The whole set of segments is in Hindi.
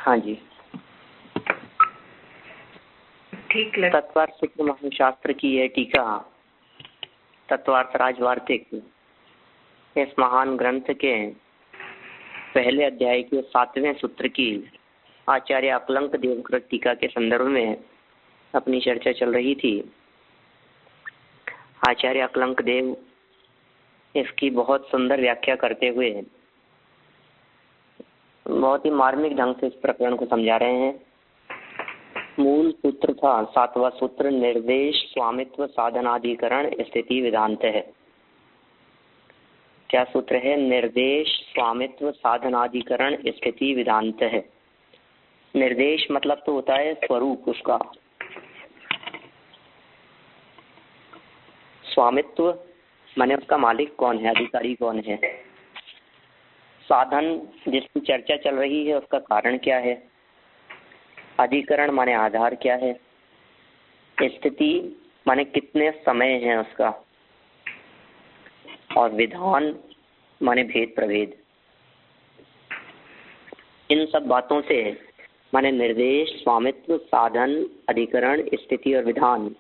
हाँ जी। ठीक लग। तत्वार्थ सूत्र महाशास्त्र की यह टीका तत्वार्थ राजवार्तिक इस महान ग्रंथ के पहले अध्याय के 7वें सूत्र की आचार्य अकलंक देवकृत टीका के संदर्भ में अपनी चर्चा चल रही थी। आचार्य अकलंक देव इसकी बहुत सुंदर व्याख्या करते हुए बहुत ही मार्मिक ढंग से इस प्रकरण को समझा रहे हैं। मूल सूत्र था 7वां सूत्र, निर्देश स्वामित्व साधनाधिकरण स्थिति विधांत है। क्या सूत्र है? निर्देश स्वामित्व साधनाधिकरण स्थिति विधांत है। निर्देश मतलब तो होता है स्वरूप उसका, स्वामित्व माने उसका मालिक कौन है, अधिकारी कौन है, साधन जिसकी चर्चा चल रही है उसका कारण क्या है, अधिकरण माने आधार क्या है, स्थिति माने कितने समय है उसका, और विधान माने भेद प्रभेद। इन सब बातों से माने निर्देश स्वामित्व साधन अधिकरण स्थिति और विधान,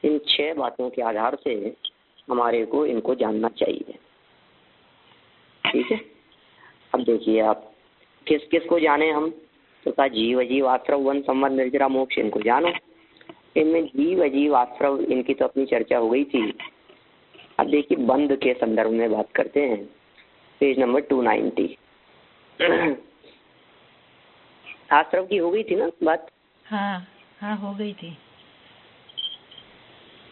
इन 6 बातों के आधार से हमारे को इनको जानना चाहिए। ठीक है। अब देखिए आप किस किस को जाने हम, तो कहा जीव अजीव आश्रव वन संबंध निर्जरा मोक्ष, इनको जानो। इनमें जीव अजीव आश्रव इनकी तो अपनी चर्चा हो गई थी। अब देखिए बंध के संदर्भ में बात करते हैं, पेज नंबर 290। आश्रव की हो गई थी ना बात? हाँ हाँ हो गई थी।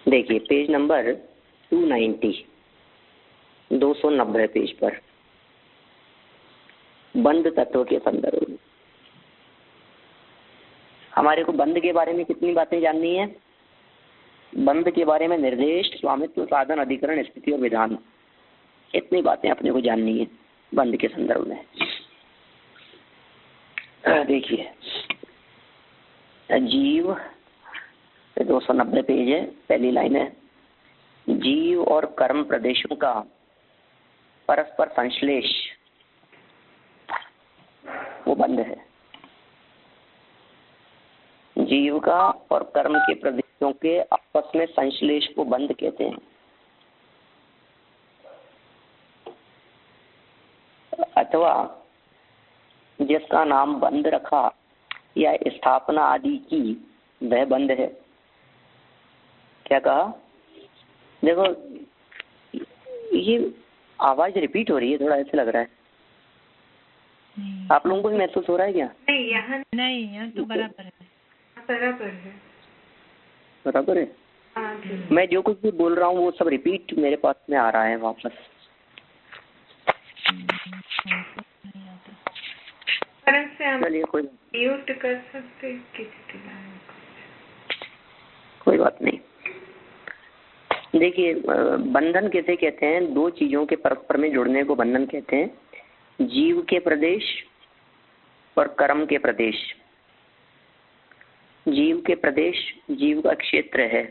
देखिए पेज नंबर 290, 290 पेज पर बंध तत्व के संदर्भ में हमारे को बंध के बारे में कितनी बातें जाननी है? बंध के बारे में निर्देश स्वामित्व साधन अधिकरण स्थिति और विधान, इतनी बातें अपने को जाननी है बंध के संदर्भ में। देखिए जीव 290 पेज है, पहली लाइन है, जीव और कर्म प्रदेशों का परस्पर संश्लेष वो बंध है। जीव का और कर्म के प्रदेशों के आपस में संश्लेष को बंध कहते हैं। अथवा जिसका नाम बंध रखा या स्थापना आदि की वह बंध है। क्या कहा? देखो ये आवाज रिपीट हो रही है, थोड़ा ऐसे लग रहा है। आप लोगों को भी महसूस हो रहा है क्या? नहीं, यहाँ तो बराबर है। बराबर है। बराबर है। मैं जो कुछ भी बोल रहा हूँ वो सब रिपीट मेरे पास में आ रहा है वापस। चलिए कोई म्यूट कर सकते, कोई बात नहीं। देखिए बंधन किसे कहते हैं? 2 चीजों के परस्पर में जुड़ने को बंधन कहते हैं, जीव के प्रदेश और कर्म के प्रदेश। जीव के प्रदेश, जीव का क्षेत्र है,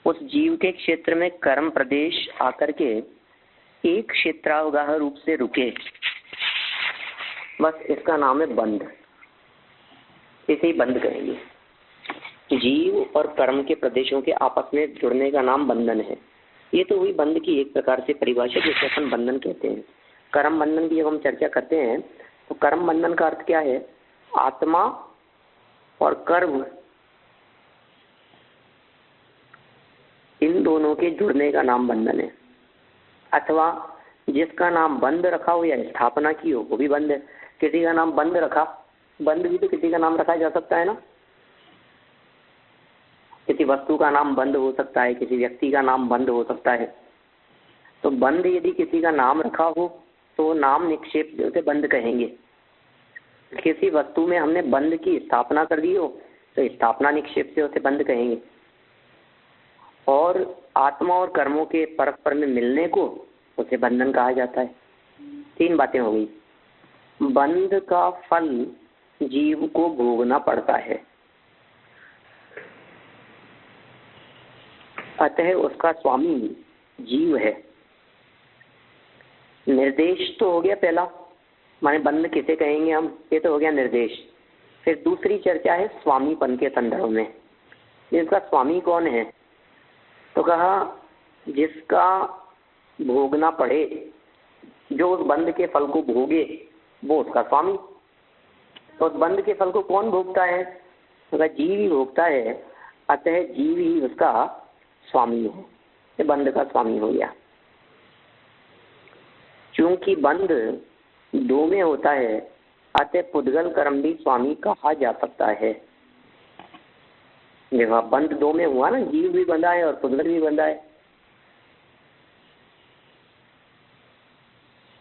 उस जीव के क्षेत्र में कर्म प्रदेश आकर के एक क्षेत्रावगाह रूप से रुके, बस इसका नाम है बंध। इसे ही बंध कहेंगे। जीव और कर्म के प्रदेशों के आपस में जुड़ने का नाम बंधन है। ये तो हुई बंध की एक प्रकार से परिभाषा जिसे अपन बंधन कहते हैं। कर्म बंधन की जब हम चर्चा करते हैं तो कर्म बंधन का अर्थ क्या है? आत्मा और कर्म इन दोनों के जुड़ने का नाम बंधन है। अथवा जिसका नाम बंध रखा हो या स्थापना की हो वो भी बंध है। किसी का नाम बंध रखा, बंध भी तो किसी का नाम रखा जा सकता है ना। किसी वस्तु का नाम बंध हो सकता है, किसी व्यक्ति का नाम बंध हो सकता है। तो बंध यदि किसी का नाम रखा हो तो नाम निक्षेप से बंध कहेंगे। किसी वस्तु में हमने बंध की स्थापना कर दी हो तो स्थापना निक्षेप से उसे बंध कहेंगे। और आत्मा और कर्मों के परस्पर में मिलने को उसे बंधन कहा जाता है। 3 बातें हो गई। बंध का फल जीव को भोगना पड़ता है, अतः उसका स्वामी जीव है। निर्देश तो हो गया पहला, माने बंध किसे कहेंगे हम, ये तो हो गया निर्देश। फिर दूसरी चर्चा है स्वामीपन के संदर्भ में। इसका स्वामी कौन है, तो कहा जिसका भोगना पड़े, जो उस बंध के फल को भोगे वो उसका स्वामी। तो उस बंध के फल को कौन भोगता है, तो कहा जीव ही भोगता है, अतः जीव ही उसका स्वामी है, ये बंध का स्वामी हो गया। चूंकि बंध दो में होता है, अतः पुद्गल कर्म भी स्वामी कहा जा सकता है। देखो बंध दो में हुआ ना, जीव भी बंधा है और पुद्गल भी बंधा है,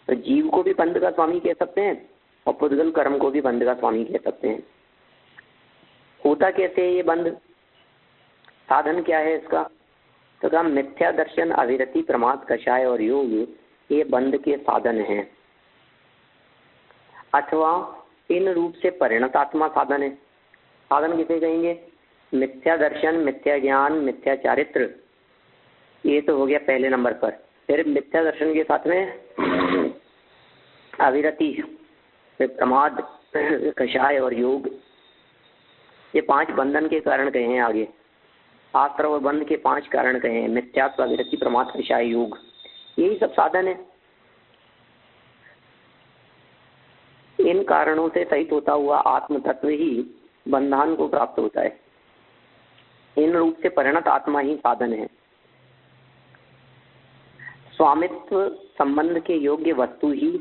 तो जीव को भी बंध का स्वामी कह सकते हैं और पुद्गल कर्म को भी बंध का स्वामी कह सकते हैं। होता कैसे है ये बंध, साधन क्या है इसका, तो कहा मिथ्या दर्शन, अविरति, प्रमाद, कषाय और योग ये बंध के साधन हैं, अथवा इन रूप से परिणत आत्मा साधन है। साधन किसे कहेंगे, मिथ्या दर्शन, मिथ्या ज्ञान, मिथ्या चारित्र, ये तो हो गया पहले नंबर पर। फिर मिथ्या दर्शन के साथ में अविरति, फिर प्रमाद, कषाय और योग, ये 5 बंधन के कारण कहे हैं आगे। शास्त्र और बंध के 5 कारण कहे हैं, मिथ्यात्व, अविरति, प्रमाद, कषाय, योग, यही सब साधन है। इन कारणों से सहित होता हुआ आत्म तत्व ही बंधन को प्राप्त होता है। इन रूप से परिणत आत्मा ही साधन है। स्वामित्व संबंध के योग्य वस्तु ही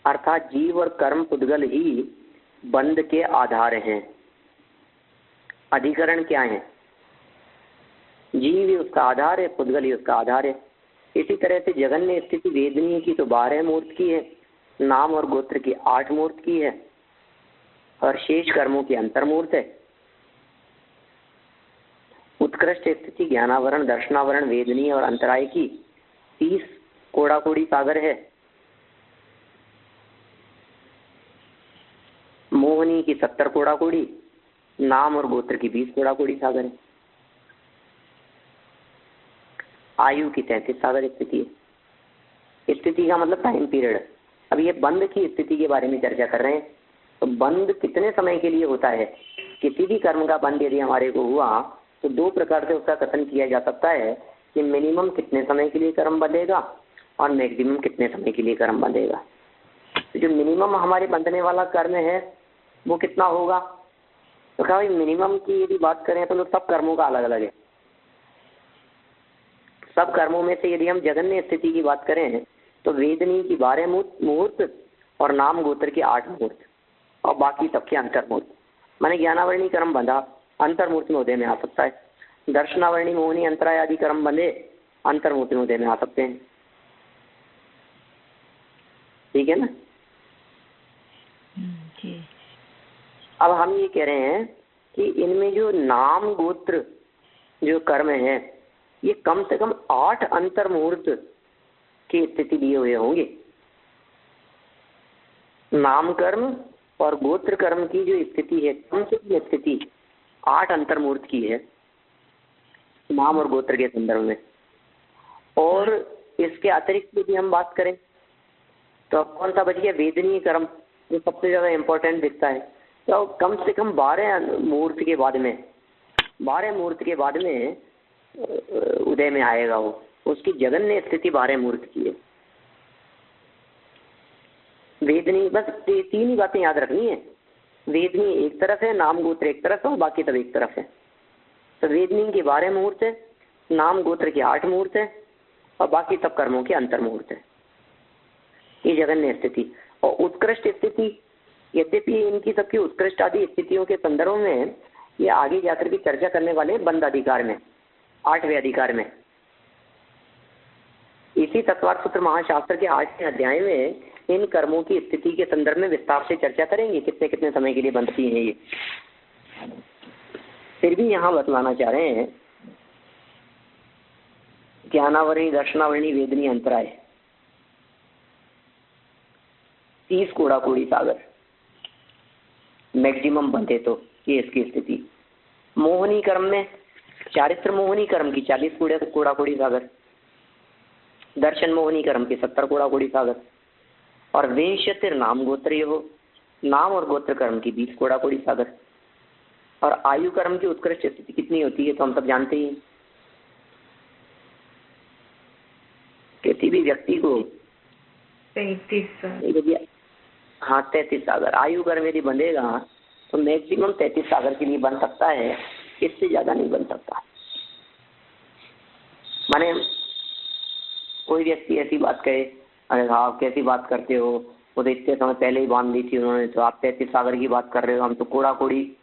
अर्थात जीव और कर्म पुद्गल ही बंध के आधार हैं। अधिकरण क्या है, जीव ही उसका आधार है, पुद्गल ही उसका आधार है। इसी तरह से जगन्य स्थिति वेदनीय की तो 12 मूर्त की है, नाम और गोत्र की 8 मूर्त की है, और शेष कर्मों की अंतर्मूर्त है। उत्कृष्ट स्थिति ज्ञानावरण, दर्शनावरण, वेदनीय और अंतराय की 30 कोड़ाकोड़ी सागर है। मोहनी की 70 कोड़ाकोड़ी, नाम और गोत्र की 20 कोड़ाकोड़ी सागर है। आयु की 33 सागर स्थिति है। स्थिति का मतलब टाइम पीरियड। अब ये बंध की स्थिति के बारे में चर्चा कर रहे हैं। तो बंध कितने समय के लिए होता है, किसी भी कर्म का बंध यदि हमारे को हुआ तो 2 प्रकार से उसका कथन किया जा सकता है कि मिनिमम कितने समय के लिए कर्म बंधेगा और मैक्सिमम कितने समय के लिए कर्म बंधेगा। तो जो मिनिमम हमारे बंधने वाला कर्म है वो कितना होगा, तो कहा मिनिमम की यदि बात करें तो सब कर्मों का अलग अलग है। सब कर्मों में से यदि हम जगन्य स्थिति की बात करें तो वेदनी की 12 मुहूर्त और नाम गोत्र की 8 मुहूर्त और बाकी सबके अंतर्मूर्त। माने ज्ञानावरणी कर्म बंधा, अंतर्मूर्त में उदय में आ सकता है। दर्शनावरणी, मोहनी, अंतराय आदि कर्म बंधे, अंतर्मूर्त में उदय में आ सकते हैं। ठीक है ना। अब हम ये कह रहे हैं कि इनमें जो नाम गोत्र जो कर्म है ये कम से कम 8 अंतर्मुहूर्त की स्थिति लिए हुए होंगे। नाम कर्म और गोत्र कर्म की जो स्थिति है, कम से कम स्थिति 8 अंतर्मुहूर्त की है नाम और गोत्र के संदर्भ में। और इसके अतिरिक्त यदि हम बात करें तो कौन सा बच गया, वेदनीय कर्म, जो सबसे ज्यादा इम्पोर्टेंट दिखता है। तो कम से कम 12 मुहूर्त के बाद में, 12 मुहूर्त के बाद में उदय में आएगा वो। उसकी जगन्य स्थिति 12 मुहूर्त की है। वेदनी, बस 3 ही बातें याद रखनी है। वेदनी एक तरफ है, नाम गोत्र एक तरफ है और बाकी सब एक तरफ है। तो वेदनी के 12 मुहूर्त है, नाम गोत्र के 8 मुहूर्त है और बाकी सब कर्मों के अंतर्मुहूर्त है। ये जगन्य स्थिति। और उत्कृष्ट स्थिति, यद्यपि इनकी सबकी उत्कृष्ट आदि स्थितियों के संदर्भ में ये आगे जाकर की चर्चा करने वाले बंध अधिकार में, 8वें अधिकार में। इसी तत्वार्थ सूत्र महाशास्त्र के 8वें अध्याय में इन कर्मों की स्थिति के संदर्भ में विस्तार से चर्चा करेंगे, कितने कितने समय के लिए बनती हैं ये। फिर भी यहाँ बतलाना चाह रहे हैं ज्ञानावरणी, दर्शनावरणी, वेदनी, अंतराय, 30 कोड़ाकोड़ी सागर मैक्सिमम बनते तो ये इसकी स्थिति। मोहनी कर्म में, चारित्र मोहनी कर्म की 40 कोड़ाकोड़ी सागर, दर्शन मोहनी कर्म की 70 कोड़ाकोड़ी सागर, और विंशतिर नाम गोत्रीय हो, नाम और गोत्र कर्म की 20 कोड़ा कोड़ी सागर। और आयु कर्म की उत्कृष्ट स्थिति कितनी होती है तो हम सब जानते ही। किसी भी व्यक्ति को 33 साल, यदि हाँ 33 सागर आयु कर्म यदि बंधेगा तो मैक्सिमम 33 सागर के लिए बन सकता है, इससे ज्यादा नहीं बन सकता। माने कोई व्यक्ति ऐसी बात कहे, अरे आप कैसी बात करते हो, वो तो इतने समय पहले ही बांध दी थी उन्होंने, तो आप 33 सागर की बात कर रहे हो, हम तो कोड़ा कोड़ी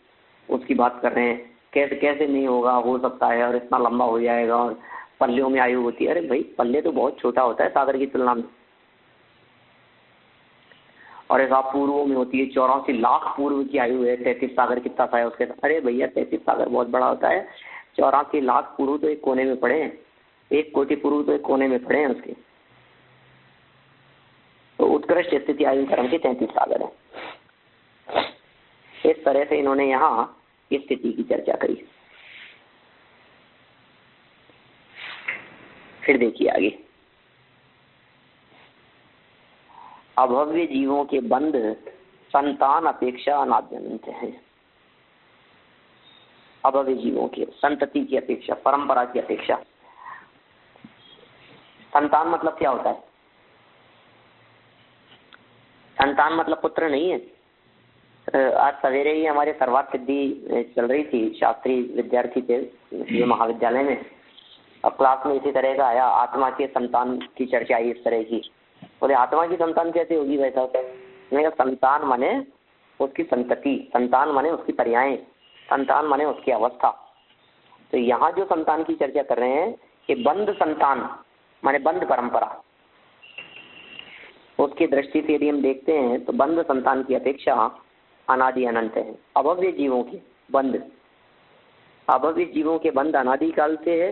उसकी बात कर रहे हैं, कैसे कैसे नहीं होगा, हो सकता है और इतना लंबा हो जाएगा और पल्लियों में आयु होती है। अरे भाई पल्ले तो बहुत छोटा होता है सागर की तुलना में। और एक आप पूर्वों में होती है, 84 लाख पूर्व की आयु है, 33 सागर कितना सा है उसके। अरे भैया 33 सागर बहुत बड़ा होता है, 84 लाख पूर्व तो एक कोने में पड़े हैं, 1 कोटि पूर्व तो एक कोने में पड़े हैं उसके। तो उत्कृष्ट स्थिति आयु कर्म की 33 सागर है। इस तरह से इन्होंने यहाँ इस स्थिति की चर्चा करी। फिर देखिए आगे, अभव्य जीवों के बंध संतान अपेक्षा अनाद्यंत है। अभव्य जीवों के संतति की अपेक्षा, परंपरा की अपेक्षा। संतान मतलब क्या होता है? संतान मतलब पुत्र नहीं है। आज सवेरे ही हमारे सर्वार्थ सिद्धि चल रही थी, शास्त्री विद्यार्थी थे महाविद्यालय में, अब क्लास में इसी तरह का आया, आत्मा के संतान की चर्चा आई इस तरह की। बोले आत्मा की संतान कैसे होगी वैसा? मैंने कहा संतान माने उसकी संतति, संतान माने उसकी पर्याय, संतान माने उसकी अवस्था। तो यहाँ जो संतान की चर्चा कर रहे हैं कि बंध संतान माने बंध परंपरा, उसकी दृष्टि से यदि हम देखते हैं तो बंध संतान की अपेक्षा अनादि अनंत है। अभव्य जीवों के बंध, अभव्य जीवों के बंध अनादि काल से है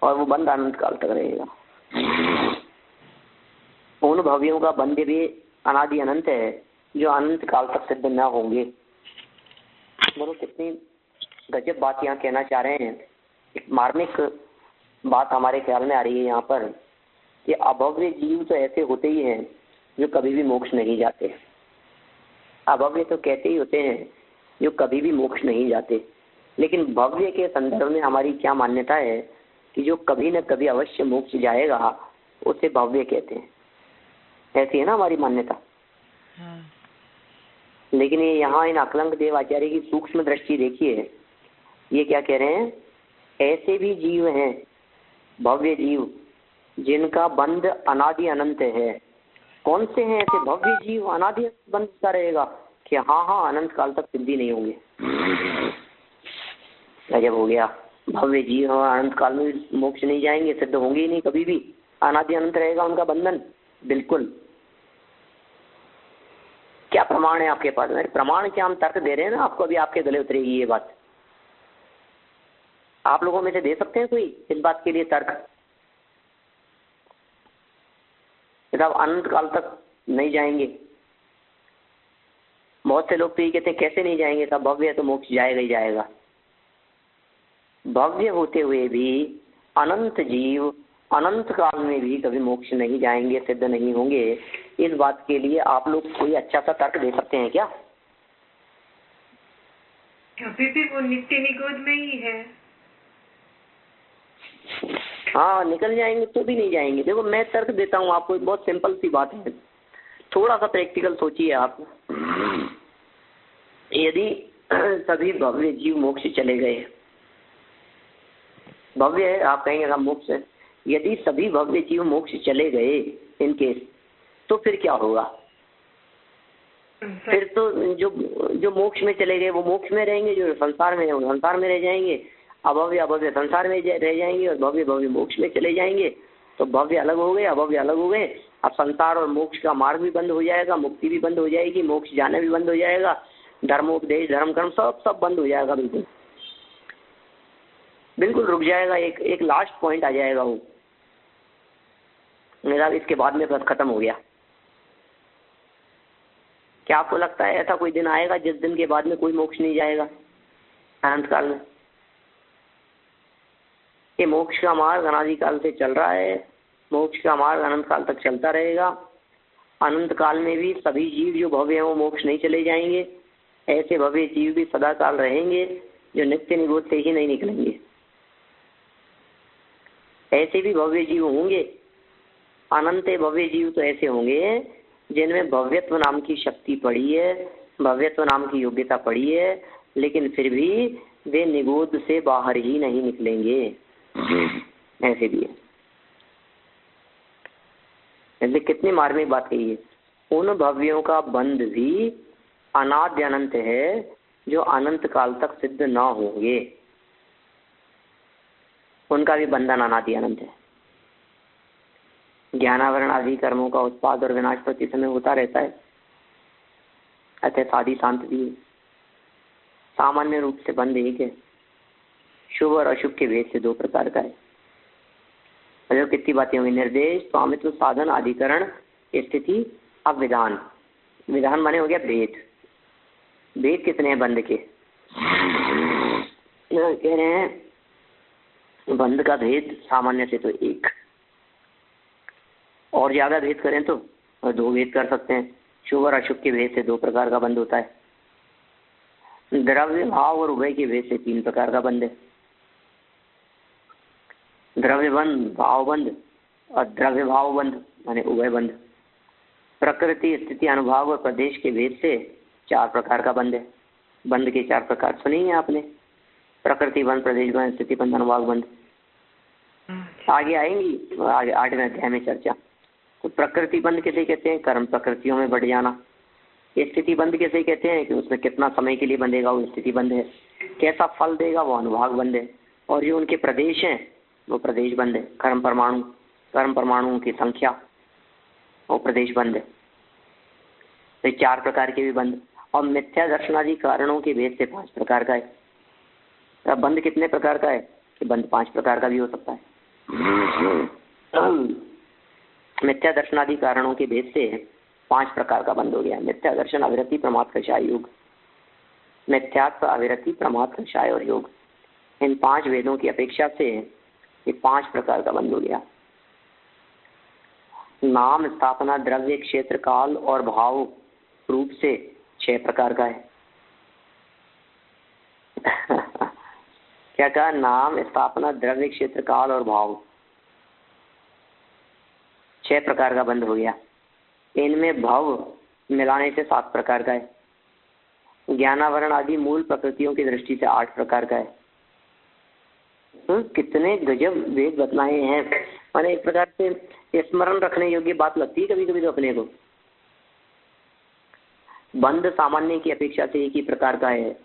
और वो बंध अनंत काल तक रहेगा। उन भव्यों का बंध भी अनादि अनंत है जो अनंत काल तक सिद्ध न होंगे। बोलो कितनी गजब बात यहाँ कहना चाह रहे हैं। एक मार्मिक बात हमारे ख्याल में आ रही है यहाँ पर कि अभव्य जीव तो ऐसे होते ही हैं जो कभी भी मोक्ष नहीं जाते। अभव्य तो कहते ही होते हैं जो कभी भी मोक्ष नहीं जाते, लेकिन भव्य के संदर्भ में हमारी क्या मान्यता है कि जो कभी न कभी अवश्य मोक्ष जाएगा उसे भव्य कहते हैं। ऐसी है ना हमारी मान्यता। लेकिन ये यहाँ इन अकलंक देव आचार्य की सूक्ष्म दृष्टि देखिए, ये क्या कह रहे हैं, ऐसे भी जीव हैं भव्य जीव जिनका बंध अनादि अनंत है। कौन से हैं ऐसे भव्य जीव अनादि बंध का रहेगा कि हाँ अनंत काल तक सिद्धि नहीं होंगे? गजब हो गया। भव्य जीव अनंत काल में मोक्ष नहीं जाएंगे, सिद्ध होंगे ही नहीं कभी भी, अनादि अनंत रहेगा उनका बंधन। बिल्कुल। क्या प्रमाण है आपके पास? मेरे प्रमाण क्या, हम तर्क दे रहे हैं ना आपको, अभी आपके गले उतरेगी ये बात। आप लोगों में से दे सकते हैं कोई इस बात के लिए तर्क? साहब अनंत काल तक नहीं जाएंगे। बहुत से लोग तो ये कहते हैं कैसे नहीं जाएंगे साहब, भव्य है तो मोक्ष जाएगा ही जाएगा। भव्य होते हुए भी अनंत जीव अनंत काल में भी कभी मोक्ष नहीं जाएंगे, सिद्ध नहीं होंगे। इस बात के लिए आप लोग कोई अच्छा सा तर्क दे सकते हैं क्या? अभी भी वो नित्य निगोद में ही है। हाँ निकल जाएंगे तो भी नहीं जाएंगे। देखो मैं तर्क देता हूँ आपको, बहुत सिंपल सी बात है, थोड़ा सा प्रैक्टिकल सोचिए आप। यदि सभी भव्य जीव मोक्ष चले गए, भव्य है आप कहेंगे हम मोक्ष है, यदि सभी भव्य जीव मोक्ष चले गए इनके, तो फिर क्या होगा? फिर तो जो मोक्ष में चले गए वो मोक्ष में रहेंगे, जो संसार में है वो संसार में रह जाएंगे, अभव्य अभव्य संसार में रह जाएंगे और भव्य भव्य मोक्ष में चले जाएंगे। तो भव्य अलग हो गए, अभव्य अलग हो गए। अब संसार और मोक्ष का मार्ग भी बंद हो जाएगा, मुक्ति भी बंद हो जाएगी, मोक्ष जाना भी बंद हो जाएगा, धर्मोपदेश धर्म कर्म सब बंद हो जाएगा। बिल्कुल रुक जाएगा। एक लास्ट पॉइंट आ जाएगा वो, मेरा इसके बाद में बस खत्म हो गया। क्या आपको लगता है ऐसा कोई दिन आएगा जिस दिन के बाद में कोई मोक्ष नहीं जाएगा अनंत काल में? ये मोक्ष का मार्ग अनादि काल से चल रहा है, मोक्ष का मार्ग अनंत काल तक चलता रहेगा। अनंत काल में भी सभी जीव जो भव्य हैं वो मोक्ष नहीं चले जाएंगे, ऐसे भव्य जीव भी सदा काल रहेंगे जो नित्य निरोध से ही नहीं निकलेंगे। ऐसे भी भव्य जीव होंगे, अनंत भव्य जीव तो ऐसे होंगे जिनमें भव्यत्व नाम की शक्ति पड़ी है, भव्यत्व नाम की योग्यता पड़ी है, लेकिन फिर भी वे निगोद से बाहर ही नहीं निकलेंगे। ऐसे भी है। इसलिए कितनी मार्मिक बात कही है, उन भव्यों का बंध भी अनाद्य अनंत है जो अनंत काल तक सिद्ध न होंगे, उनका भी बंधन अनादि अनंत है। ज्ञानावरण आदि कर्मों का उत्पाद और विनाश प्रति समय होता रहता है, अतः साधी शांत भी है। सामान्य रूप से बंध एक है, शुभ और अशुभ के भेद से दो प्रकार का है। जो कितनी बातें होंगी, निर्देश, स्वामित्व, साधन, अधिकरण, स्थिति, अब विधान। विधान माने हो गया भेद। भेद कितने हैं बंध के? कह रहे हैं बंध का भेद सामान्य से तो एक, और ज्यादा भेद करें तो और दो भेद कर सकते हैं। शुभ और अशुभ के भेद से दो प्रकार का बंध होता है। द्रव्य भाव और उभय के भेद से तीन प्रकार का बंध है। द्रव्य बंध, भाव बंध और द्रव्य भाव बंध माने उभय बंध। प्रकृति, स्थिति, अनुभाव और प्रदेश के भेद से चार प्रकार का बंध है। बंध के चार प्रकार सुने हैं आपने, प्रकृति बंध, प्रदेश बंध, स्थिति बंध, अनुभाव बंध। आगे आएंगी आगे 8वें अध्याय में चर्चा। तो प्रकृति बंध किसे कहते हैं? कर्म प्रकृतियों में बढ़ जाना। स्थिति बंध किसे कहते हैं? कि उसमें कितना समय के लिए बंधेगा वो स्थिति बंध है, कैसा फल देगा वो अनुभाग बंध है, और जो उनके प्रदेश हैं वो प्रदेश बंध है। कर्म परमाणुओं की संख्या वो प्रदेश बंध है। तो चार प्रकार के भी बंध। और मिथ्या दर्शनादि कारणों के भेद से पांच प्रकार का है। अब बंध कितने प्रकार का है? कि बंध पांच प्रकार का भी हो सकता है। मिथ्या दर्शनादि कारणों के भेद से पांच प्रकार का बंध हो गया। मिथ्या दर्शन, अविरति, प्रमाद, कषाय, योग। मिथ्यात्व, अविरति, प्रमाद, कषाय और योग, इन पांच वेदों की अपेक्षा से ये पांच प्रकार का बंध हो गया। नाम, स्थापना, द्रव्य, क्षेत्र, काल और भाव रूप से छह प्रकार का है। क्या कहा? नाम, स्थापना, द्रव्य, क्षेत्र, काल और भाव, छह प्रकार का बंध हो गया। इनमें भव मिलाने से सात प्रकार का है। ज्ञानावरण आदि मूल प्रकृतियों की दृष्टि से आठ प्रकार का है। कितने गजब वेद बतलाए हैं। माने एक प्रकार से स्मरण रखने योग्य बात लगती है कभी कभी तो अपने को। बंध सामान्य की अपेक्षा से एक ही प्रकार का है।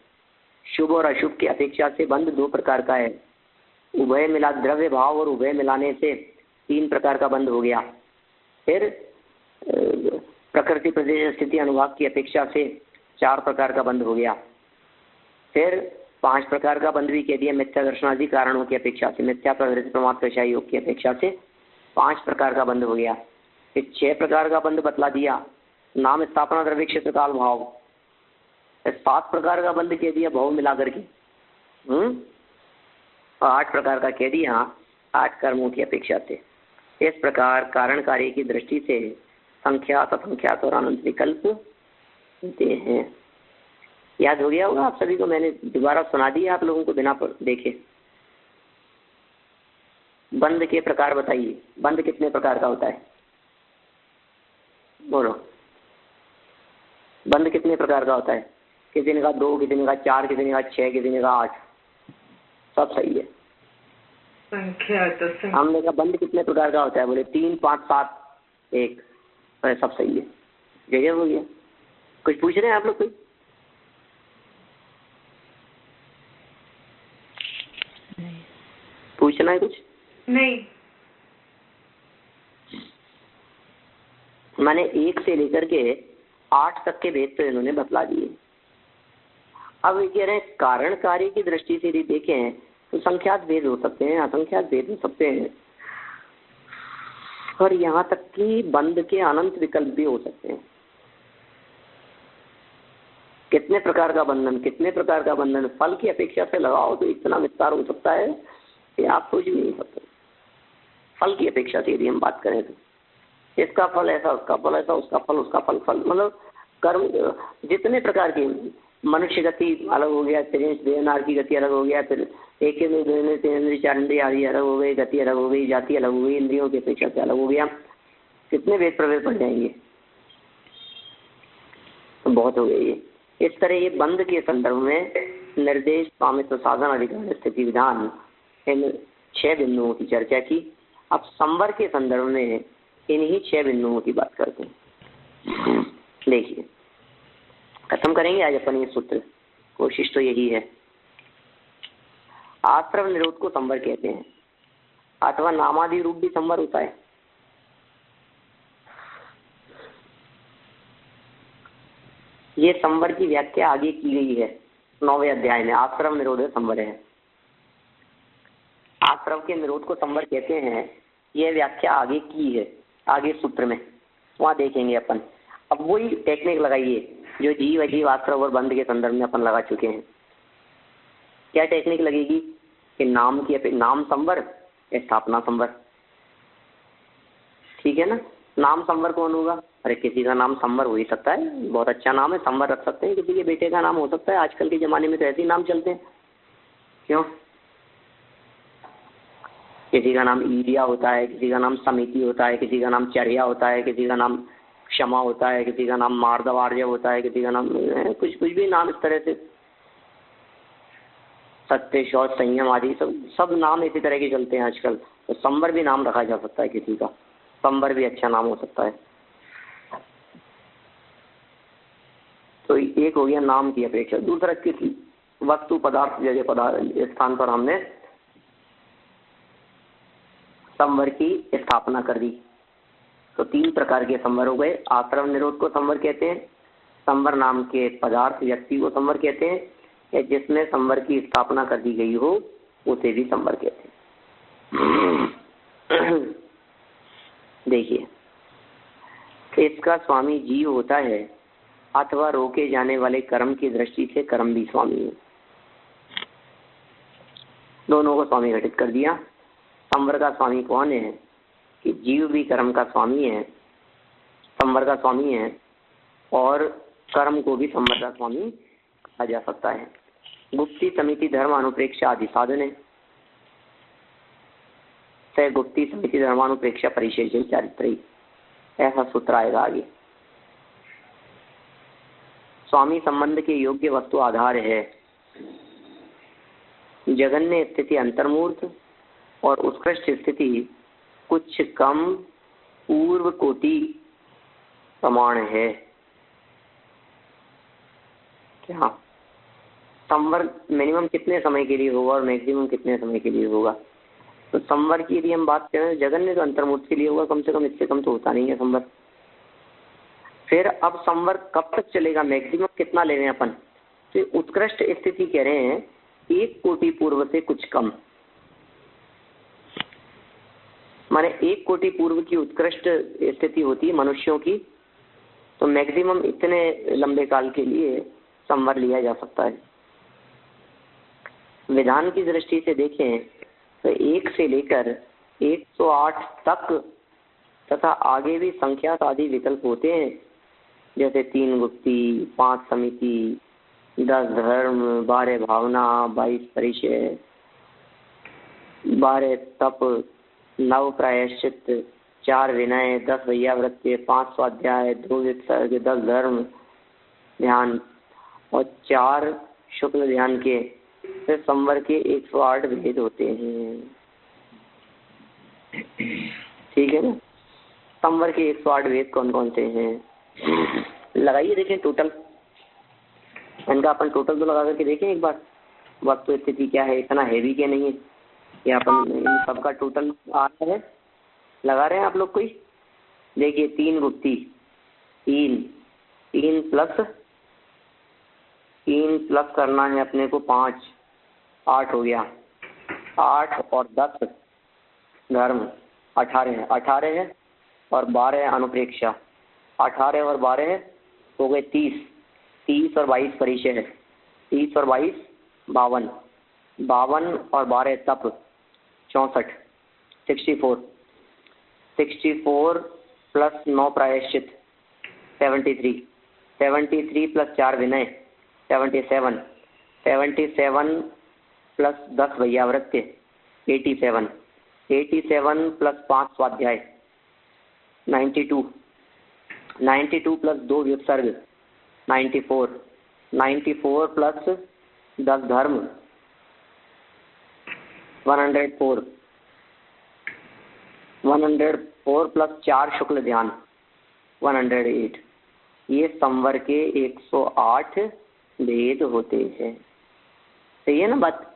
शुभ और अशुभ की अपेक्षा से बंध दो प्रकार का है। उभय मिला, द्रव्य भाव और उभय मिलाने से तीन प्रकार का बंध हो गया। फिर प्रकृति, प्रदेश, स्थिति, अनुभाग की अपेक्षा से चार प्रकार का बंध हो गया। फिर पांच प्रकार का बंध भी कह दिया मिथ्या दर्शनादि कारणों की अपेक्षा से। मिथ्या, प्रवृत्ति, प्रमाद, कषाय, योग की अपेक्षा से पांच प्रकार का बंध हो गया। फिर छह प्रकार का बंध बतला दिया। नाम, स्थापना, द्रव्य, क्षेत्र, काल, भाव। सात प्रकार का बंध कह दिया भाव मिलाकर के। और आठ प्रकार का कह दिया आठ कर्मों की अपेक्षा से। इस प्रकार कारण कार्य की दृष्टि से संख्यात, असंख्यात और अनंत विकल्प होते हैं। याद हो गया होगा आप सभी को, मैंने दोबारा सुना दिया आप लोगों को बिना देखे। बंध के प्रकार बताइए, बंध कितने प्रकार का होता है? बोलो, बंध कितने प्रकार का होता है? किसी ने कहा दो, किसी ने कहा चार, किसी ने कहा छह, किसी ने कहा आठ। सब सही है। संख्या तो हमने कहा बंध कितने प्रकार का होता है? बोले 3, 5, 7, 1। सब सही है, जगह हो गया। कुछ पूछ रहे हैं आप लोग? कोई पूछना है कुछ? नहीं। मैंने 1 से लेकर के 8 तक के भेद तो इन्होंने बतला दिए। अब ये कह रहे हैं कारण कार्य की दृष्टि से यदि देखें तो संख्यात भेद हो सकते हैं, असंख्यात भेद हो सकते हैं, और यहाँ तक कि बंध के अनंत विकल्प भी हो सकते हैं। कितने प्रकार का बंधन, कितने प्रकार का बंधन फल की अपेक्षा से लगाओ तो इतना विस्तार हो सकता है कि आप सोच भी नहीं सकते। फल की अपेक्षा से यदि हम बात करें तो इसका फल ऐसा, उसका फल ऐसा, उसका फल उसका फल फल मतलब कर्म जितने प्रकार की मनुष्य गति अलग हो गया, देवनार की गति अलग हो गया, फिर एक इंद्रिय चार इंद्रिय आदि अलग हो गई, गति अलग हो गई, जाति अलग हो गई, इंद्रियों की अपेक्षा से अलग हो गया, कितने वेद प्रवेद पड़ जाएंगे, तो बहुत हो गई। इस तरह ये बंध के संदर्भ में निर्देश, स्वामित्व, साधन, अधिकरण, स्थिति, विधान, इन 6 बिंदुओं की चर्चा की। अब संवर के संदर्भ में इन्हीं 6 बिंदुओं की बात करते हैं। देखिए, खत्म करेंगे आज अपन ये सूत्र, कोशिश तो यही है। आश्रव निरोध को संवर कहते हैं, अथवा नामादि रूप भी संवर होता है। ये संवर की व्याख्या आगे की गई है 9वें अध्याय में। आश्रव निरोध संवर है, आश्रव के निरोध को संवर कहते हैं, यह व्याख्या आगे की है, आगे सूत्र में, वहां देखेंगे अपन। अब वही टेक्निक लगाइए जो जीव अजीव आश्रव और बंध के संदर्भ में अपन लगा चुके हैं। क्या टेक्निक लगेगी कि नाम की नाम संवर, स्थापना संवर, ठीक है ना। नाम संवर कौन होगा? अरे किसी का नाम संवर हो ही सकता है, बहुत अच्छा नाम है, संवर रख सकते हैं, किसी के बेटे का नाम हो सकता है। आजकल के जमाने में तो ऐसे ही नाम चलते हैं, क्यों? किसी का नाम ईलिया होता है, किसी का नाम समिति होता है, किसी का नाम चर्या होता है, किसी का नाम क्षमा होता है, किसी का नाम मार्दवार्य होता है, किसी का नाम कुछ भी नाम इस तरह से, सत्य, शौच, संयम आदि सब नाम इसी तरह के चलते हैं आजकल। तो संवर भी नाम रखा जा सकता है किसी का, संवर भी अच्छा नाम हो सकता है। तो एक हो गया नाम की अपेक्षा। दूसरा किसी वस्तु पदार्थ जगह पदार्थ स्थान पर हमने संवर की स्थापना कर दी, तो 3 प्रकार के संवर हो गए। आश्रव निरोध को संवर कहते हैं, संवर नाम के पदार्थ व्यक्ति को संवर कहते हैं, या जिसमें संवर की स्थापना कर दी गई हो उसे भी संवर कहते हैं। देखिए, इसका स्वामी जीव होता है अथवा रोके जाने वाले कर्म की दृष्टि से कर्म भी स्वामी है। दोनों को स्वामी घटित कर दिया। संवर का स्वामी कौन है? कि जीव भी कर्म का स्वामी है, संवर का स्वामी है, और कर्म को भी संवर का स्वामी कहा जा सकता है। गुप्ती, समिति, धर्म, अनुप्रेक्षा आदि साधन है। से गुप्ती, समिति, धर्मानुप्रेक्षा, परिशेष, चारित्री, ऐसा सूत्र आएगा आगे। स्वामी संबंध के योग्य वस्तु आधार है। जगन्य स्थिति अंतर्मूर्त और उत्कृष्ट स्थिति कुछ कम पूर्व कोटि प्रमाण है। क्या संवर मिनिमम कितने समय के लिए होगा और मैक्सिमम कितने समय के लिए होगा? तो संवर की यदि हम बात करें, जगन्य तो अंतर्मूर्त के लिए होगा कम से कम, इससे कम तो होता नहीं है संवर। फिर अब संवर कब तक चलेगा, मैक्सिमम कितना ले रहे हैं अपन? तो उत्कृष्ट स्थिति कह रहे हैं 1 कोटि पूर्व से कुछ कम, माने 1 कोटि पूर्व की उत्कृष्ट स्थिति होती है मनुष्यों की, तो मैक्सिमम इतने लंबे काल के लिए संवर लिया जा सकता है। विधान की दृष्टि से देखें तो 1 से लेकर 108 तक तथा आगे भी संख्या आदि विकल्प होते हैं, जैसे 3 गुप्ती, 5 समिति, 10 धर्म, 12 भावना, 22 परिचय, 12 तप, 9 प्रायश्चित, 4 विनय, 10 वैयावृत्य, 5 स्वाध्याय, 2 विसर्ग, 10 धर्म ध्यान और 4 शुक्ल ध्यान के। फिर संवर के 108 भेद होते हैं, ठीक है ना। संवर के 108 भेद कौन कौन से हैं लगाइए, देखें टोटल इनका, अपन टोटल तो लगा करके देखें एक बार, वस्तु स्थिति क्या है, इतना हैवी क्या नहीं है, ये अपन इन सबका टोटल आ रहा है, लगा रहे हैं आप लोग कोई? देखिए 3 गुप्ती, 3 प्लस करना है अपने को 5, 8 हो गया, 8 और 10 धर्म 18 है और 12 अनुप्रेक्षा, 18 और 12 हो गए 30 और 22 परिचय है, 30 और 22 52, 52 और 12 तप 64, 64 प्लस 9 प्रायश्चित 73, 73 प्लस 4 विनय 77, 77 प्लस 10 वैयावृत्य 87, 87 प्लस 5 स्वाध्याय 92, 92 प्लस 2 व्युत्सर्ग 94, 94 प्लस 10 धर्म 104, 104 प्लस 4 शुक्ल ध्यान 108। ये संवर के 108 भेद होते हैं। सही है ना बात?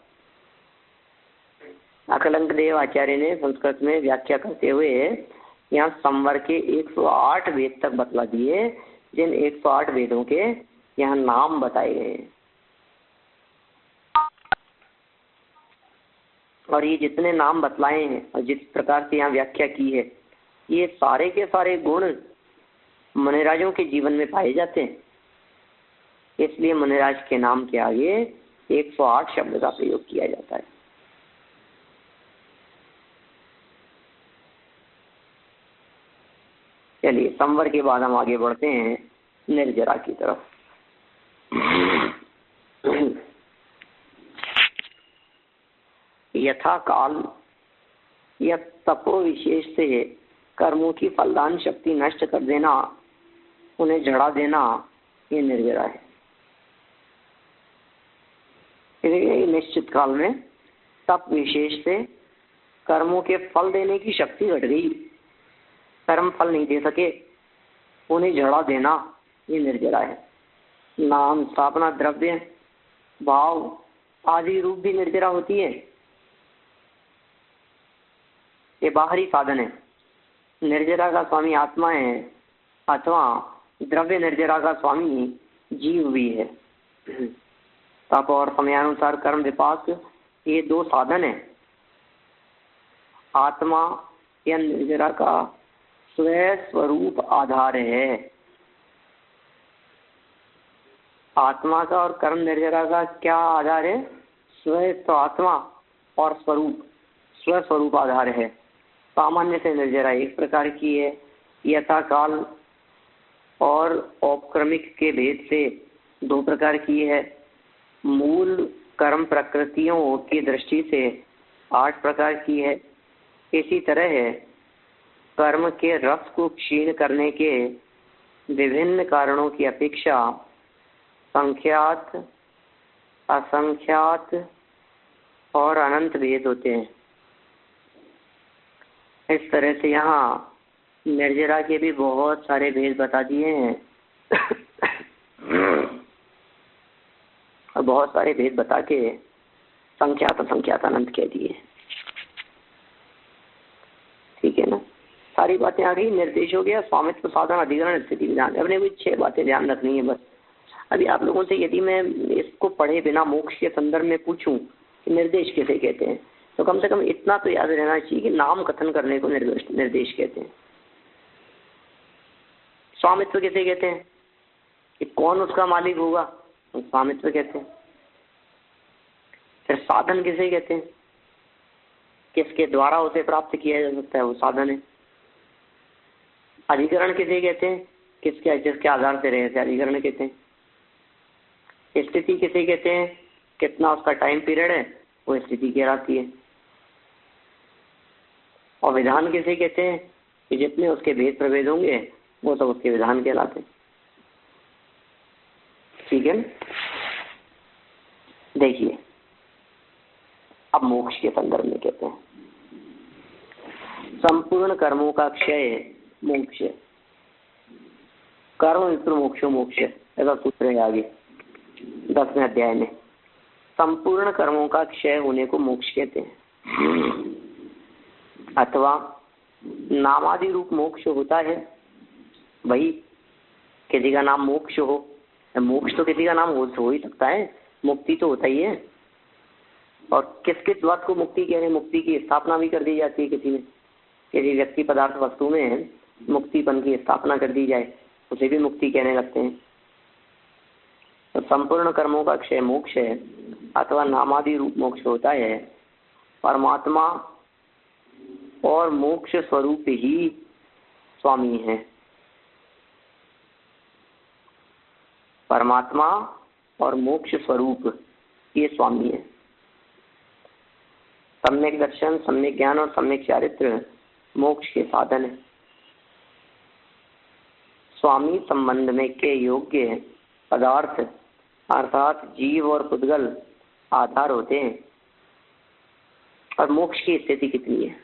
अकलंक देव आचार्य ने संस्कृत में व्याख्या करते हुए यहाँ संवर के 108 वेद तक बतला दिए, जिन 108 वेदों के यहाँ नाम बताए गए हैं। और ये जितने नाम बतलाए हैं और जिस प्रकार से यहाँ व्याख्या की है, ये सारे के सारे गुण मुनिराजों के जीवन में पाए जाते हैं। इसलिए मुनिराज के नाम के आगे 108 शब्द का प्रयोग किया जाता है। चलिए, संवर के बाद हम आगे बढ़ते हैं निर्जरा की तरफ। यथा काल या तपो विशेष से कर्मों की फलदान शक्ति नष्ट कर देना, उन्हें जड़ा देना, ये निर्जरा है। निश्चित काल में तप विशेष से कर्मों के फल देने की शक्ति घट गई, कर्म फल नहीं दे सके, उन्हें जड़ा देना, ये निर्जरा है। नाम, स्थापना, द्रव्य, भाव आदि रूप भी निर्जरा होती है। ये बाहरी साधन है। निर्जरा का स्वामी आत्मा है अथवा द्रव्य निर्जरा का स्वामी जीव भी है। तप और समयानुसार कर्म विपाक, ये दो साधन है। आत्मा या निर्जरा का स्वस्वरूप आधार है। आत्मा का और कर्म निर्जरा का क्या आधार है? स्व आत्मा और स्वरूप, स्वस्वरूप आधार है। सामान्य से निर्जरा एक प्रकार की है, यथा काल और औपक्रमिक के भेद से दो प्रकार की है, मूल कर्म प्रकृतियों की दृष्टि से 8 प्रकार की है। इसी तरह है कर्म के रस को क्षीण करने के विभिन्न कारणों की अपेक्षा संख्यात, असंख्यात और अनंत भेद होते हैं। इस तरह से यहाँ निर्जरा के भी बहुत सारे भेद बता दिए हैं और बहुत सारे भेद बता के संख्यात असंख्यात अनंत कह दिए। ठीक है ना? सारी बातें आ गई। निर्देश हो गया, स्वामित्व, साधन, अधिकरण, स्थिति, विधान। अपने कुछ 6 बातें ध्यान रखनी है बस। अभी आप लोगों से यदि मैं इसको पढ़े बिना मोक्ष के संदर्भ में पूछूं कि निर्देश किसे कहते हैं, तो कम से कम इतना तो याद रहना चाहिए कि नाम कथन करने को निर्देश कहते हैं। स्वामित्व किसे कहते हैं? कि कौन उसका मालिक होगा, स्वामित्व कहते हैं। फिर साधन किसे कहते हैं? किसके द्वारा उसे प्राप्त किया जा सकता है, वो साधन है। अधिकरण किसे कहते हैं? जिसके आधार से रहे, अधिकरण कहते हैं। स्थिति किसे कहते हैं? कितना उसका टाइम पीरियड है, वो स्थिति कहलाती है। और विधान किसे कहते हैं? कि जितने उसके भेद प्रभेद होंगे वो सब उसके विधान कहलाते हैं। ठीक है, देखिए अब मोक्ष के संदर्भ में कहते हैं संपूर्ण कर्मों का क्षय मोक्ष। कर्म विप्र मोक्षो मोक्ष, ऐसा सूत्र है आगे 10वें अध्याय में। संपूर्ण कर्मों का क्षय होने को मोक्ष कहते हैं। अथवा नामादि रूप मोक्ष होता है। वही किसी का नाम मोक्ष हो, मोक्ष तो किसी का नाम हो ही सकता है, मुक्ति तो होता ही है। और किस किस बात को मुक्ति कह रहे हैं? मुक्ति की स्थापना भी कर दी जाती है। किसी व्यक्ति पदार्थ वस्तु में मुक्तिपन की स्थापना कर दी जाए, उसे भी मुक्ति कहने लगते हैं। तो संपूर्ण कर्मों का क्षय मोक्ष है अथवा नामादि रूप मोक्ष होता है। परमात्मा और मोक्ष स्वरूप ही स्वामी हैं। परमात्मा और मोक्ष स्वरूप ये स्वामी है। सम्यक दर्शन, सम्यक ज्ञान और सम्यक चारित्र मोक्ष के साधन है। स्वामी संबंध में के योग्य पदार्थ अर्थात जीव और पुद्गल आधार होते हैं। और मोक्ष की स्थिति कितनी है?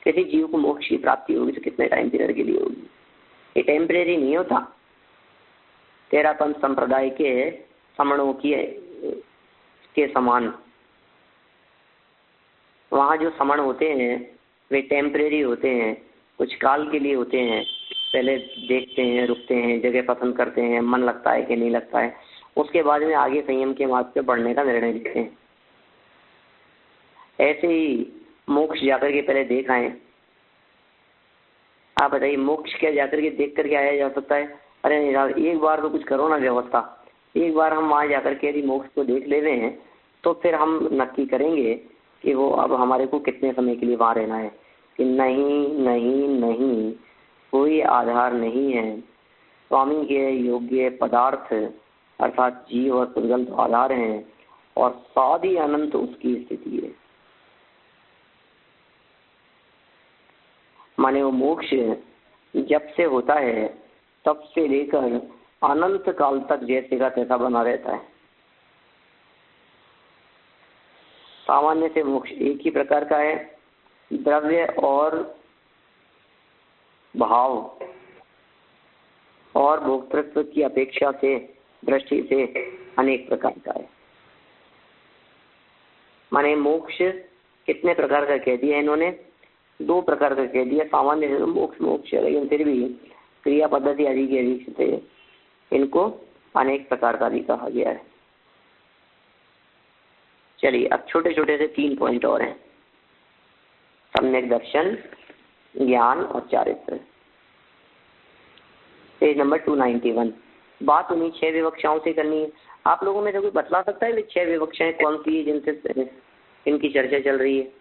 किसी जीव को मोक्ष की प्राप्ति होगी तो कितने टाइम पीरियड के लिए होगी? ये टेम्परेरी नहीं होता। तेरापंथ संप्रदाय के समणों के समान वहाँ जो समण होते हैं वे टेम्परेरी होते हैं, कुछ काल के लिए होते हैं। पहले देखते हैं, रुकते हैं, जगह पसंद करते हैं, मन लगता है कि नहीं लगता है, उसके बाद में आगे संयम के मार्ग पे बढ़ने का निर्णय लेते हैं। ऐसे ही मोक्ष जाकर के पहले देख आए। आप बताइए मोक्ष क्या जाकर के देख करके आया जा सकता है? अरे नहीं साहब, एक बार तो कुछ करो ना व्यवस्था। एक बार हम वहाँ जाकर के यदि मोक्ष को देख ले रहे हैं तो फिर हम नक्की करेंगे कि वो अब हमारे को कितने समय के लिए वहाँ रहना है। कि नहीं नहीं नहीं, कोई आधार नहीं है। स्वामी के योग्य पदार्थ अर्थात जीव और पुद्गल तो आधार हैं और सादी अनंत उसकी स्थिति है। माने वो मोक्ष जब से होता है तब से लेकर अनंत काल तक जैसे का तैसा बना रहता है। सामान्य से मोक्ष एक ही प्रकार का है, द्रव्य और भाव और भोक्तृत्व की अपेक्षा से दृष्टि से अनेक प्रकार का है। माने मोक्ष कितने प्रकार का कह दिया इन्होंने? 2 प्रकार का कह दिया। सामान्य से मोक्ष मोक्ष, लेकिन फिर भी क्रिया पद्धति आदि के अधिक से इनको अनेक प्रकार का भी कहा गया है। चलिए अब छोटे छोटे से 3 पॉइंट और हैं। सम्यक दर्शन, ज्ञान और चारित्र। Page number 291। बात उन्हीं 6 विवक्षाओं से करनी है। आप लोगों में से कोई बतला सकता है वे 6 विवक्षाएं कौन सी है जिनसे इनकी चर्चा चल रही है?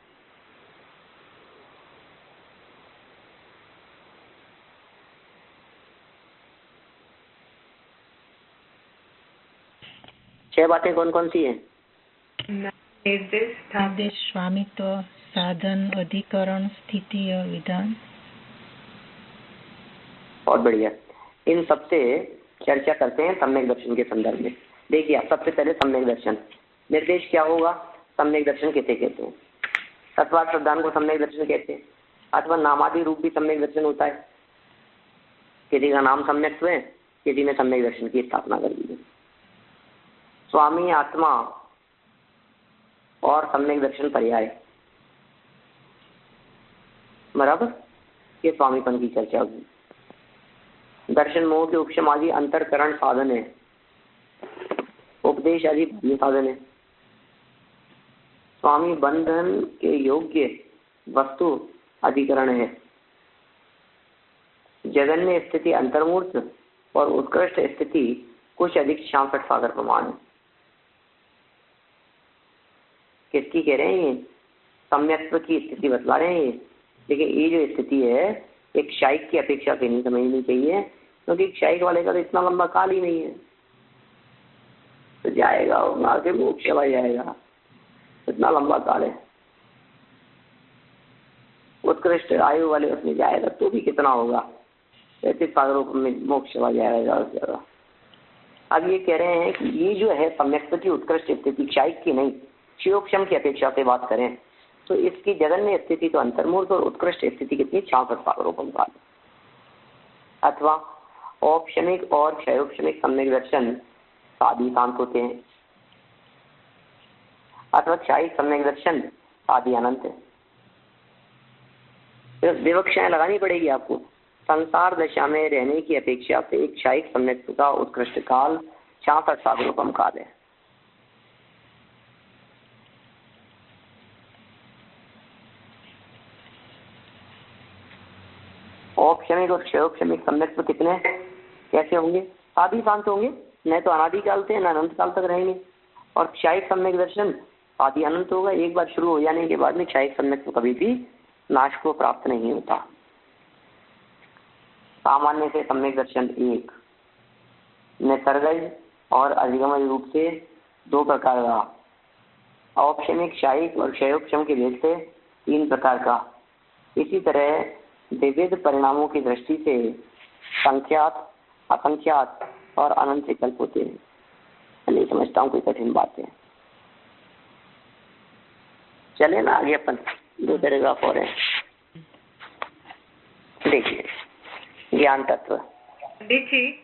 छह बातें कौन कौन सी हैं? निर्देश, स्वामित्व, साधन, अधिकरण, स्थिति और विधान। बहुत बढ़िया। इन सबसे चर्चा करते हैं सम्यक दर्शन के संदर्भ में। देखिए सबसे पहले सम्यक दर्शन। निर्देश क्या होगा? सम्यक दर्शन किसे कहते हैं? तत्वार्थ श्रद्धान को सम्यक दर्शन कहते हैं, अथवा नामादि रूप भी सम्यक दर्शन होता है। किसी का नाम सम्यक्त्व है, किसी ने सम्यक दर्शन की स्थापना कर दी है। स्वामी, आत्मा और सम्यक दर्शन पर्याय, बराबर, ये स्वामीपन की चर्चा होगी। दर्शन मोह के उपशम आदि अंतरकरण साधन है, उपदेश आदि बाह्य साधन है। स्वामी बंधन के योग्य वस्तु अधिकरण है। जगन्य स्थिति अंतर्मूर्त और उत्कृष्ट स्थिति कुछ अधिक 66 सागर प्रमाण है। किसकी कह रहे हैं? सम्यक्त्व की स्थिति बतला रहे हैं। लेकिन ये जो स्थिति है एक शाइक की अपेक्षा से नहीं समझनी चाहिए, क्योंकि शाइक वाले का तो इतना लंबा काल ही नहीं है। तो जाएगा आगे मोक्ष चला जाएगा, इतना लंबा काल है। उत्कृष्ट आयु वाले उसमें जाएगा तो भी कितना होगा, 35 सागरों में मोक्ष चला जाएगा ज़्यादा से ज़्यादा। अब ये कह रहे हैं कि ये जो है सम्यक्त्व की उत्कृष्ट स्थिति, शाइक की नहीं, शिवोक्षम की अपेक्षा से बात करें तो इसकी जगन्य स्थिति तो अंतर्मूर्त और उत्कृष्ट स्थिति कितनी? 66 सागरों का मुकाबला। अथवा औपशमिक और क्षयोपशमिक सम्यक दर्शन आदि शांत होते हैं, अथवा क्षायिक सम्यक दर्शन आदि अनंत है। तो विवक्षाएं लगानी पड़ेगी आपको। संसार दशा में रहने की अपेक्षा से एक क्षायिक सम्यक्त्व का उत्कृष्ट काल 66 सागरों का काल है। औपशमिक और क्षयोपशमिक सम्यक्त्व कितने कैसे होंगे? आदि शांत होंगे, न तो अनादि काल से न अनंत काल तक रहेंगे। और क्षायिक सम्यक दर्शन आदि अनंत होगा। एक बार शुरू हो जाने के बाद में क्षायिक सम्यक्त्व कभी भी नाश को प्राप्त नहीं होता। सामान्य से सम्यक दर्शन एक, निसर्गज और अधिगमन रूप से दो प्रकार का, औपशमिक शायिक और क्षयोपशम के भेद से तीन प्रकार का। इसी तरह विविध परिणामों की दृष्टि से संख्यात, असंख्यात और अनंत विकल्प होते हैं। नहीं समझता हूँ कोई कठिन बात है। चले ना आगे, अपन दो पैराग्राफ और हैं। देखिए ज्ञान तत्व। देखिए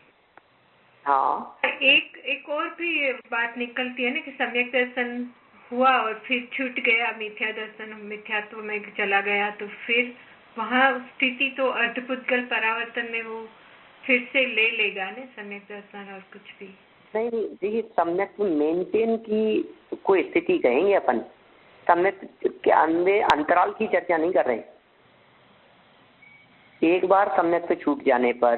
हाँ, एक और भी बात निकलती है ना कि सम्यक दर्शन हुआ और फिर छूट गया, मिथ्या दर्शन मिथ्यात्व में चला गया, तो फिर वहाँ स्थिति तो अर्धपुद्गल परावर्तन में वो फिर से ले लेगा ना सम्यक दर्शन और कुछ भी नहीं देखिए, सम्यक मेंटेन की कोई स्थिति कहेंगे अपन, सम्यक के अंदर अंतराल की चर्चा नहीं कर रहे। एक बार सम्यक से छूट जाने पर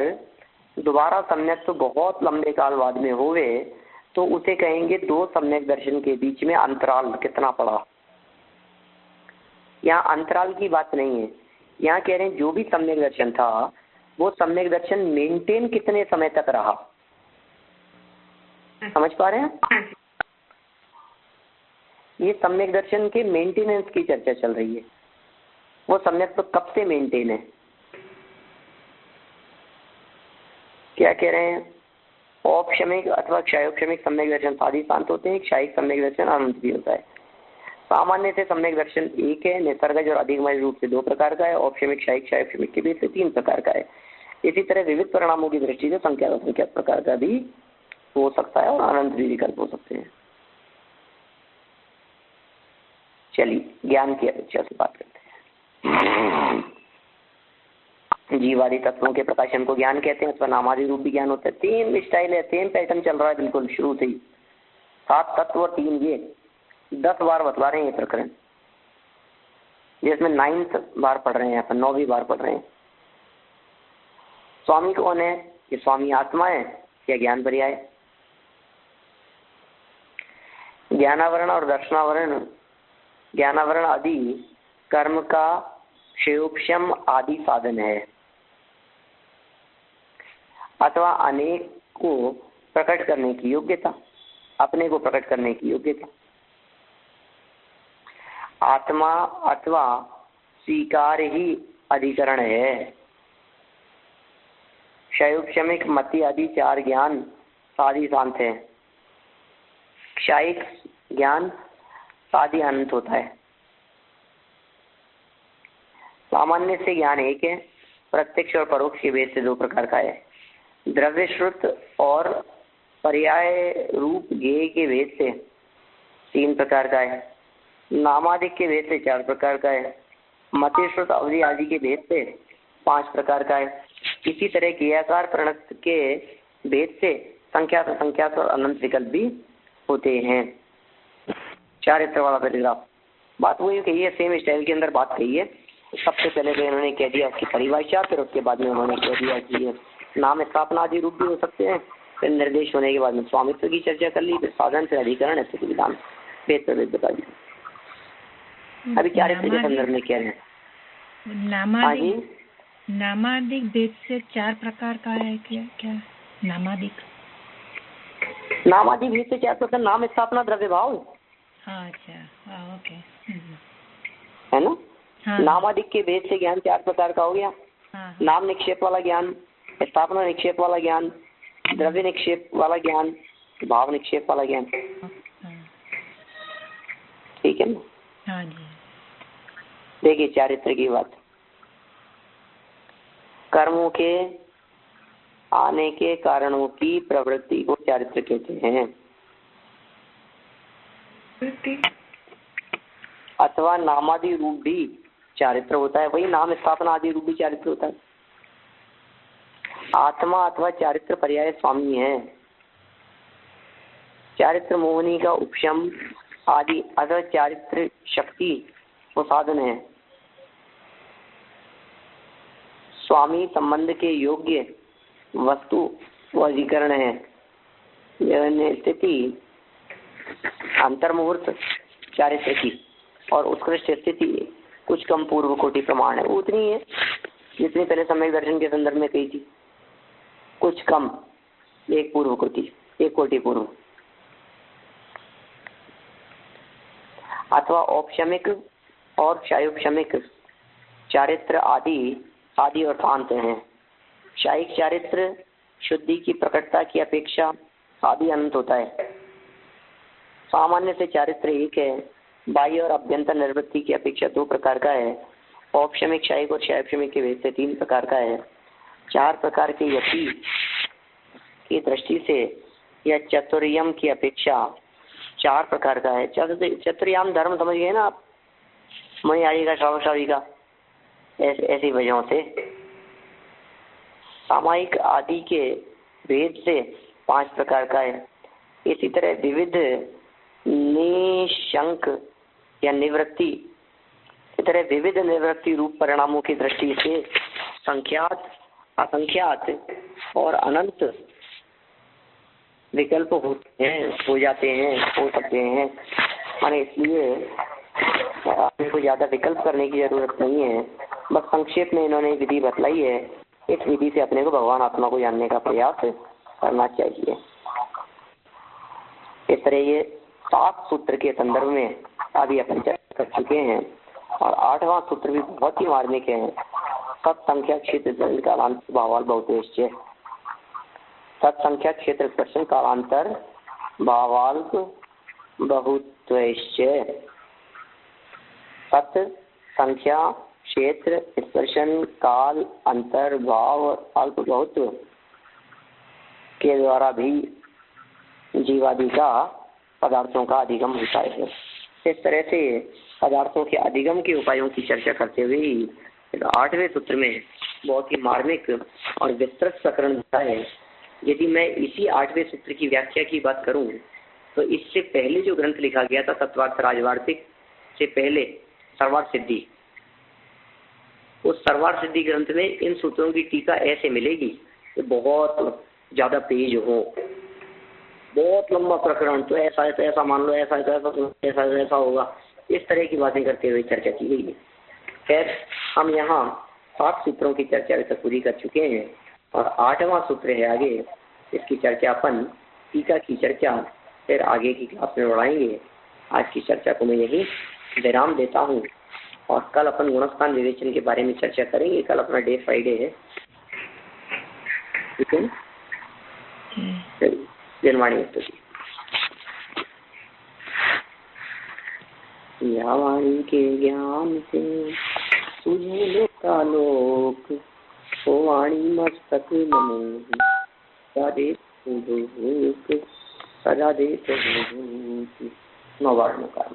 दोबारा सम्यक तो बहुत लंबे काल बाद में होवे तो उसे कहेंगे दो सम्यक दर्शन के बीच में अंतराल कितना पड़ा। यहाँ अंतराल की बात नहीं है, यहाँ कह रहे हैं जो भी सम्यक दर्शन था वो सम्यक दर्शन मेंटेन कितने समय तक रहा। समझ पा रहे हैं? ये सम्यक दर्शन के मेंटेनेंस की चर्चा चल रही है। वो सम्यक तो कब से मेंटेन है। क्या कह रहे हैं? औपशमिक अथवा क्षयोपशमिक सम्यक दर्शन साधी शांत होते हैं, क्षयिक सम्यक दर्शन अनंत भी होता है। सामान्य से सम्यक दर्शन एक है, निसर्गज और अधिगमय रूप से दो प्रकार का है, औपशमिक क्षयिक क्षयोपशमिक के बीच से तीन प्रकार का है। इसी तरह विविध परिणामों की दृष्टि से संख्या असंख्यात प्रकार का भी हो सकता है और अनंत भी विकल्प हो सकते हैं। चलिए ज्ञान की अपेक्षा से बात करते हैं। जीवादि तत्वों के प्रकाशन को ज्ञान कहते हैं, अथवा नामादि रूप भी ज्ञान होता है। तीन स्टाइल है, तीन पैटर्न चल रहा है बिल्कुल शुरू से ही। 7 तत्व और 3 ये 10 बार बतला रहे हैं ये प्रकरण, जिसमें 9th बार पढ़ रहे हैं अपन, 9वीं बार पढ़ रहे हैं। स्वामी कौन है? ये स्वामी आत्मा है या ज्ञान पर्याय? ज्ञानावरण और दर्शनावरण, ज्ञानावरण आदि कर्म का क्षयोपशम आदि साधन है, अथवा अनेक को प्रकट करने की योग्यता, अपने को प्रकट करने की योग्यता। आत्मा अथवा स्वीकार ही अधिकरण है। क्षयोपशमिक मति आदि 4 ज्ञान साधी शांत है। क्षयिक ज्ञान साधी अनंत होता है। सामान्य से ज्ञान एक है, प्रत्यक्ष और परोक्ष के भेद से दो प्रकार का है। द्रव्य श्रुत और पर्याय रूप ज्ञेय के भेद से 3 प्रकार का है। नामादिक के भेद से 4 प्रकार का है। मति श्रुत अवधि आदि के भेद से 5 प्रकार का है। इसी तरह क्रियाकार प्रणत के भेद से संख्यात असंख्यात और अनंत विकल्प भी होते हैं। चारित्र वाला पैराग्राफ बात वही कही है, सेम स्टाइल के अंदर बात कही है। सबसे पहले तो इन्होंने कह दिया उसकी परिभाषा, फिर उसके बाद में उन्होंने कह दिया कि ये नाम स्थापना आदि रूप भी हो सकते हैं। फिर निर्देश होने के बाद में स्वामित्व की चर्चा कर ली, फिर साधन से अधिकरण स्थिति विधान भेद पर भेद बता दिया। अभी चारित्र के संदर्भ में कह रहे हैं नामादिक भेद से 4 प्रकार का है। क्या नामादिक भेद से 4 प्रकार? नाम स्थापना द्रव्य भाव। अच्छा, ओके, है ना? हाँ। नामादिक के भेद से ज्ञान 4 प्रकार का हो गया। हाँ। नाम निक्षेप वाला ज्ञान, स्थापना निक्षेप वाला ज्ञान, द्रव्य निक्षेप वाला ज्ञान, भाव निक्षेप वाला ज्ञान। ठीक है ना? हाँ जी। देखिए चारित्र की बात, कर्मों के आने के कारणों की प्रवृत्ति को चारित्र कहते हैं, अथवा नामादि रूप भी चारित्र होता है। वही नाम स्थापना आदि रूप भी चारित्र होता है। आत्मा अथवा चारित्र पर्याय स्वामी है। चारित्र मोहनी का उपशम आदि अथवा चारित्र शक्ति वो साधन है। स्वामी संबंध के योग्य वस्तु व अधिकरण है। स्थिति अंतर्मुहूर्त चारित्र की और उत्कृष्ट स्थिति कुछ कम पूर्व कोटि प्रमाण है। वो उतनी है जितनी पहले सम्यक दर्शन के संदर्भ में कही थी, कुछ कम, एक पूर्व कृति, एक कोटि पूर्व, अथवा औपशमिक और क्षायोपशमिक चारित्र आदि और कांत हैं। क्षायिक चारित्र शुद्धि की प्रकटता की अपेक्षा आदि अनंत होता है। सामान्य से चारित्र एक है, बाह्य और अभ्यंतर निवृत्ति की अपेक्षा 2 प्रकार का है। औपशमिक, क्षायिक और क्षायोपशमिक के भेद से 3 प्रकार का है। 4 प्रकार के यति की दृष्टि से यह चतुर्यम की अपेक्षा 4 प्रकार का है। चतुर्याम धर्म समझ गए ना आप, मणिहारी का, श्रावशावी का, ऐसी वजहों से। सामायिक आदि के भेद से 5 प्रकार का है। इसी तरह विविध निशंक या निवृत्ति, इस तरह विविध निवृत्ति रूप परिणामों की दृष्टि से संख्यात, असंख्यात और अनंत विकल्प होते हैं, हो जाते हैं, हो सकते हैं। माने इसलिए आपको ज्यादा विकल्प करने की जरूरत नहीं है, बस संक्षेप में इन्होंने विधि बतलाई है। इस विधि से अपने को भगवान आत्मा को जानने का प्रयास करना चाहिए। इस तरह ये 7 सूत्र के संदर्भ में अभी अपन चर्चा कर चुके हैं, और 8वां सूत्र भी बहुत ही मार्मिक है। सत्संख्या क्षेत्र कालांतर भावाल बहुतेश्च, सत्संख्या क्षेत्र प्रश्न कालांतर भावाल बहुत्वेश्च। सत संख्या क्षेत्र स्पर्शन काल अंतर भाव अल्प बहुत्व के द्वारा भी जीवादि का पदार्थों का अधिगम होता है। इस तरह से पदार्थों के अधिगम के उपायों की चर्चा करते हुए 8वें सूत्र में बहुत ही मार्मिक और विस्तृत प्रकरण होता है। यदि मैं इसी 8वें सूत्र की व्याख्या की बात करूं तो इससे पहले जो ग्रंथ लिखा गया था तत्वार्थ राजवार्तिक से पहले सर्वार्थ सिद्धि, उस सर्वार्थ सिद्धि ग्रंथ में इन सूत्रों की टीका ऐसे मिलेगी कि बहुत ज्यादा पेज हो, बहुत लंबा प्रकरण, तो ऐसा है तो ऐसा मान लो, ऐसा है तो ऐसा ऐसा होगा, इस तरह की बातें करते हुए चर्चा की गई है। खैर, हम यहाँ 7 सूत्रों की चर्चा अभी तक पूरी कर चुके हैं और 8वां सूत्र है आगे, इसकी चर्चा अपन टीका की चर्चा फिर आगे की क्लास में बढ़ाएंगे। आज की चर्चा को मैं यही विराम देता हूँ और कल अपन गुणस्थान विवेचन के बारे में चर्चा करेंगे। कल अपना डे फ्राइडे है, ठीक है। जनवाणी या वाणी के ज्ञान से तुझे लोकालोक, ओ वाणी मस्तक नमो सदा दे 9 वर्णों का।